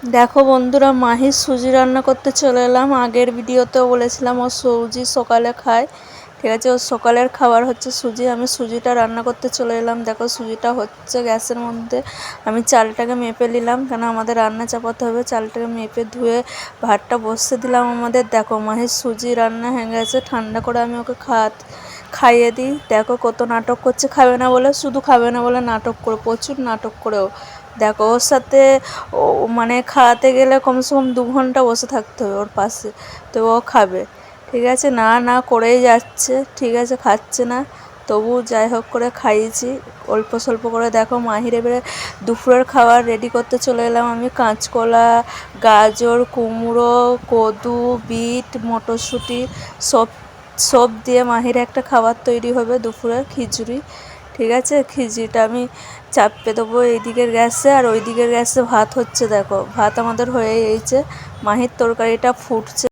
দেখো বন্ধুরা, মাহির সুজি রান্না করতে চলে এলাম। আগের ভিডিওতেও বলেছিলাম ও সুজি সকালে খায়, ঠিক আছে। ওর সকালের খাবার হচ্ছে সুজি। আমি সুজিটা রান্না করতে চলে এলাম। দেখো সুজিটা হচ্ছে গ্যাসের মধ্যে। আমি চালটাকে মেপে নিলাম, কেন আমাদের রান্না চাপাতে হবে। চালটাকে মেপে ধুয়ে ভাতটা বসতে দিলাম আমাদের। দেখো মাহির সুজি রান্না হয়ে গেছে, ঠান্ডা করে আমি ওকে খাইয়ে দিই। দেখো কত নাটক করছে, খাবে না বলে, শুধু খাবে না বলে নাটক করে, প্রচুর নাটক করেও। দেখো ওর সাথে ও মানে খাওয়াতে গেলে কমসে কম 2 ঘন্টা বসে থাকতে হবে ওর পাশে, তো ও খাবে, ঠিক আছে। না না করেই যাচ্ছে, ঠিক আছে, খাচ্ছে না, তবু যাই হোক করে খাইয়েছি অল্প স্বল্প করে। দেখো মাহির এবারে দুপুরের খাবার রেডি করতে চলে এলাম আমি। কাঁচকলা, গাজর, কুমড়ো, কদু, বিট, মটরশুঁটি সব সব দিয়ে মাহির একটা খাবার তৈরি হবে দুপুরের খিচুড়ি, ঠিক আছে। খিচুড়িটা আমি চাপিয়ে দেবো এই দিকের গ্যাসে, আর ওই দিকের গ্যাসে ভাত হচ্ছে। দেখো ভাত আমাদের হয়ে গেছে, মাহির তরকারিটা ফুটছে।